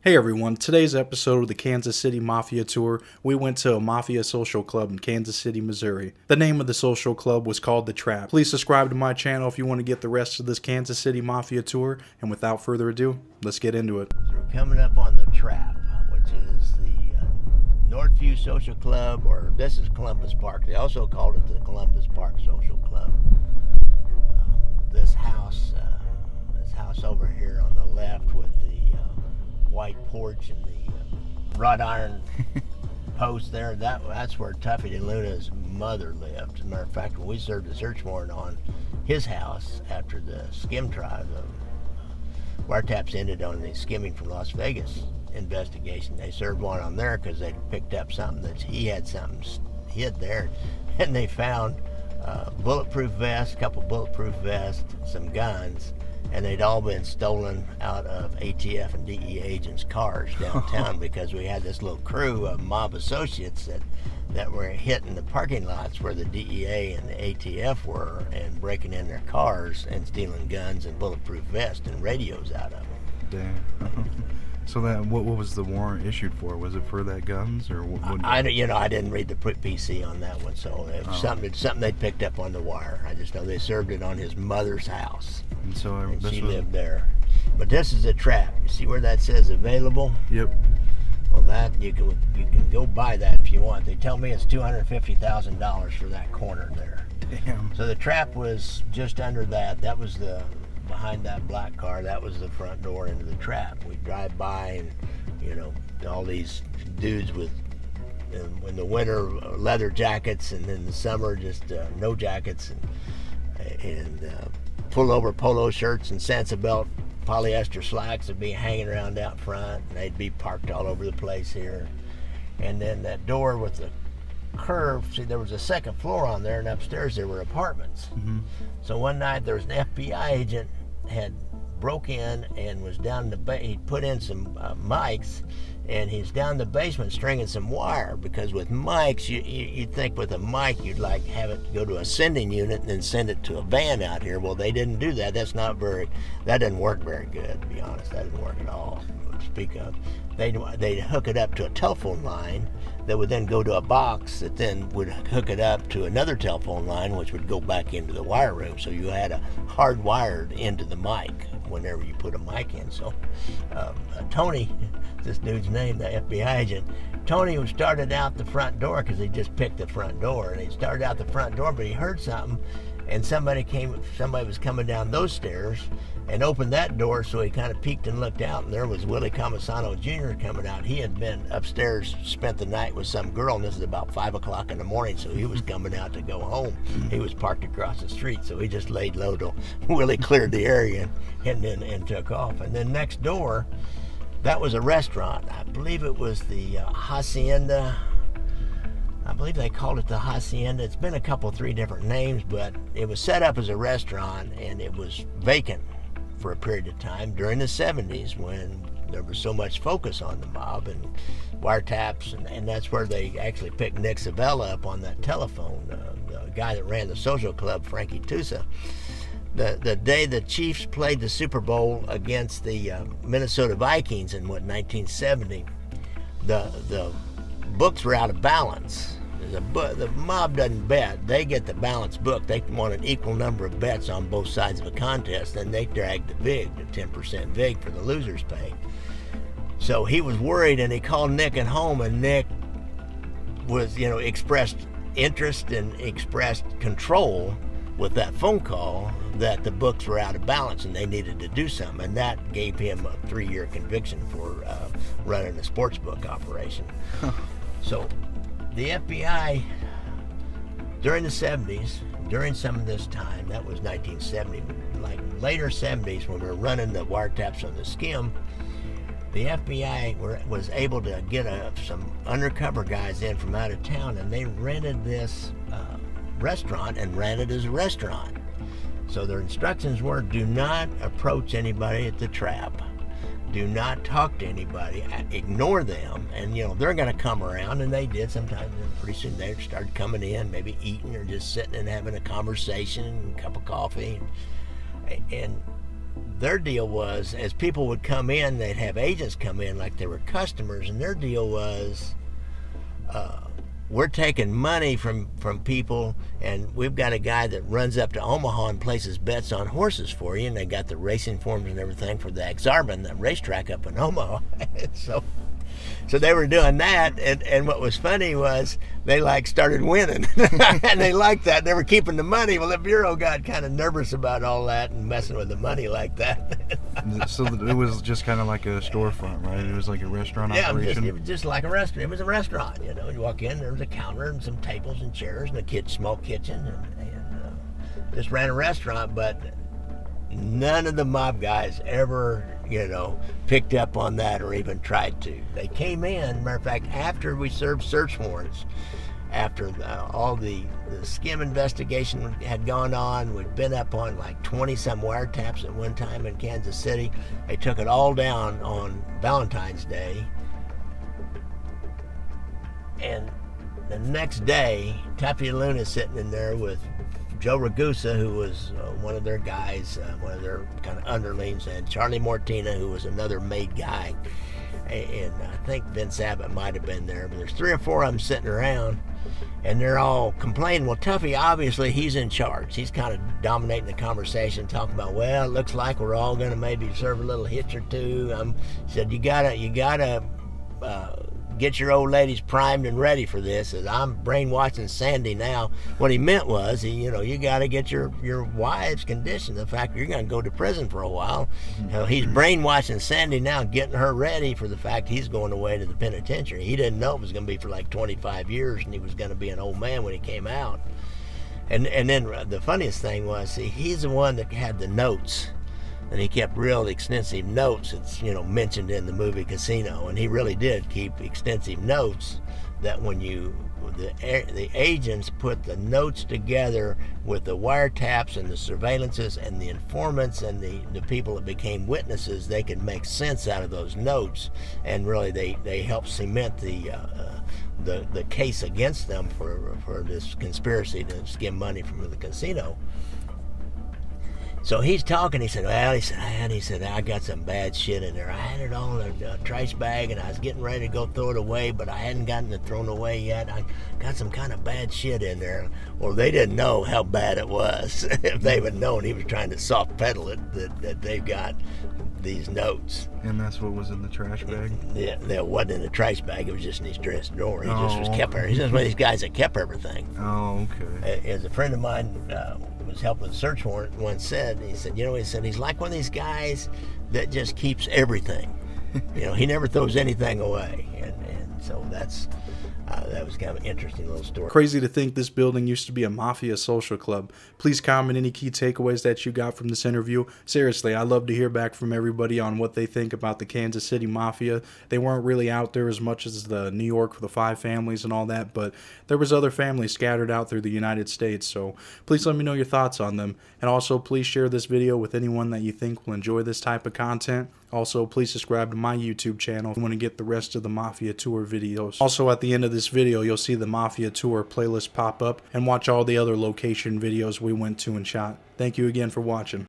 Hey everyone, today's episode of the Kansas City Mafia Tour, we went to a Mafia social club in Kansas City, Missouri. The name of the social club was called The Trap. Please subscribe to my channel if you want to get the rest of this Kansas City Mafia Tour, and without further ado, let's get into it. So we're coming up on The Trap, which is the Northview Social Club, or this is Columbus Park. They also called it the Columbus Park Social Club. This house over here on the left with the white porch and the wrought iron post there, that's where Tuffy and Luna's mother lived. As a matter of fact, when we served a search warrant on his house after the skim trial, the wiretaps ended on the skimming from Las Vegas investigation, they served one on there because they picked up something that he had something hid there, and they found a couple bulletproof vests, some guns, and they'd all been stolen out of ATF and DEA agents' cars downtown because we had this little crew of mob associates that were hitting the parking lots where the DEA and the ATF were and breaking in their cars and stealing guns and bulletproof vests and radios out of them. Damn. So what was the warrant issued for? Was it for that guns or what? I didn't read the PC on that one, so it was something they picked up on the wire. I just know they served it on his mother's house. And so and she lived there. But this is a trap. You see where that says available? Yep. Well, that you can go buy that if you want. They tell me it's $250,000 for that corner there. Damn. So the trap was just under that. That was behind that black car. That was the front door into the trap. We drive by and all these dudes with in the winter leather jackets, and in the summer just no jackets and pullover polo shirts and Sansabelt polyester slacks would be hanging around out front, and they'd be parked all over the place here. And then that door with the curve, see, there was a second floor on there, and upstairs there were apartments. Mm-hmm. So one night there was an FBI agent had broke in and was down he put in some mics, and he's down the basement stringing some wire, because with mics, you'd think with a mic you'd like have it go to a sending unit and then send it to a van out here. Well, they didn't do that. That didn't work very good, to be honest. That didn't work at all, to speak of. They'd hook it up to a telephone line that would then go to a box that then would hook it up to another telephone line, which would go back into the wire room. So you had a hardwired into the mic whenever you put a mic in. So Tony, this dude's name, the FBI agent, Tony started out the front door because he just picked the front door, and he started out the front door, but he heard something, and somebody was coming down those stairs and opened that door, so he kind of peeked and looked out, and there was Willie Comisano Jr. coming out. He had been upstairs, spent the night with some girl, and this is about 5 o'clock in the morning, so he was coming out to go home. He was parked across the street, so he just laid low till Willie cleared the area and took off. And then next door, that was a restaurant. I believe it was the Hacienda. I believe they called it the Hacienda. It's been three different names, but it was set up as a restaurant, and it was vacant for a period of time during the 70s when there was so much focus on the mob and wiretaps, and that's where they actually picked Nick Savella up on that telephone, the guy that ran the social club, Frankie Tusa. The day the Chiefs played the Super Bowl against the Minnesota Vikings in 1970, the books were out of balance. The mob doesn't bet. They get the balance book. They want an equal number of bets on both sides of a contest, and they drag the VIG, the 10% VIG for the losers pay. So he was worried, and he called Nick at home, and Nick was, expressed interest and expressed control with that phone call that the books were out of balance and they needed to do something, and that gave him a 3-year conviction for running a sports book operation. So the FBI, during the 70s, during some of this time, that was 1970, like later 70s when we were running the wiretaps on the skim, the FBI was able to get some undercover guys in from out of town, and they rented this restaurant and ran it as a restaurant. So their instructions were, do not approach anybody at the trap. Do not talk to anybody. Ignore them. And, they're going to come around, and they did sometimes. And pretty soon they started coming in, maybe eating or just sitting and having a conversation, a cup of coffee. And their deal was, as people would come in, they'd have agents come in like they were customers, and their deal was, we're taking money from people, and we've got a guy that runs up to Omaha and places bets on horses for you, and they got the racing forms and everything for the Exarban, the racetrack up in Omaha. So they were doing that, and what was funny was they like started winning, and they liked that. They were keeping the money. Well, the Bureau got kind of nervous about all that and messing with the money like that. So it was just kind of like a storefront, right? It was like a restaurant operation? It was just like a restaurant. It was a restaurant, you know. You walk in, there was a counter and some tables and chairs and a small kitchen, and just ran a restaurant, but none of the mob guys ever, you know, picked up on that or even tried to. They came in, matter of fact, after we served search warrants, after all the skim investigation had gone on. We'd been up on like 20-some wiretaps at one time in Kansas City. They took it all down on Valentine's Day. And the next day, Tuffy Luna's sitting in there with Joe Ragusa, who was one of their guys, one of their kind of underlings, and Charlie Mortina, who was another made guy. And I think Vince Abbott might have been there, but there's 3 or 4 of them sitting around, and they're all complaining. Well, Tuffy, obviously, he's in charge. He's kind of dominating the conversation, talking about, well, it looks like we're all going to maybe serve a little hitch or two. He said, you gotta get your old ladies primed and ready for this, as I'm brainwashing Sandy now. What he meant was, you got to get your wives conditioned the fact you're going to go to prison for a while. He's brainwashing Sandy now, getting her ready for the fact he's going away to the penitentiary. He didn't know it was going to be for like 25 years, and he was going to be an old man when he came out. And then the funniest thing was, see, he's the one that had the notes. And he kept real extensive notes. It's, mentioned in the movie Casino, and he really did keep extensive notes. That when the agents put the notes together with the wiretaps and the surveillances and the informants and the people that became witnesses, they could make sense out of those notes, and really they helped cement the case against them for this conspiracy to skim money from the casino. So he's talking. He said, I got some bad shit in there. I had it all in a trash bag, and I was getting ready to go throw it away, but I hadn't gotten it thrown away yet. I got some kind of bad shit in there. Well, they didn't know how bad it was. If they would known he was trying to soft pedal it, that they've got these notes. And that's what was in the trash bag? Yeah, it wasn't in the trash bag. It was just in his dress drawer. He just kept everything. He's just one of these guys that kept everything. Oh, okay. As a friend of mine was helping with a search warrant once said, he's like one of these guys that just keeps everything. He never throws anything away. And so that was kind of an interesting little story. Crazy to think this building used to be a Mafia social club. Please comment any key takeaways that you got from this interview. Seriously, I love to hear back from everybody on what they think about the Kansas City Mafia. They weren't really out there as much as the New York, the 5 families and all that, but there was other families scattered out through the United States, so please let me know your thoughts on them. And also, please share this video with anyone that you think will enjoy this type of content. Also, please subscribe to my YouTube channel if you want to get the rest of the Mafia Tour videos. Also, at the end of this video, you'll see the Mafia Tour playlist pop up, and watch all the other location videos we went to and shot. Thank you again for watching.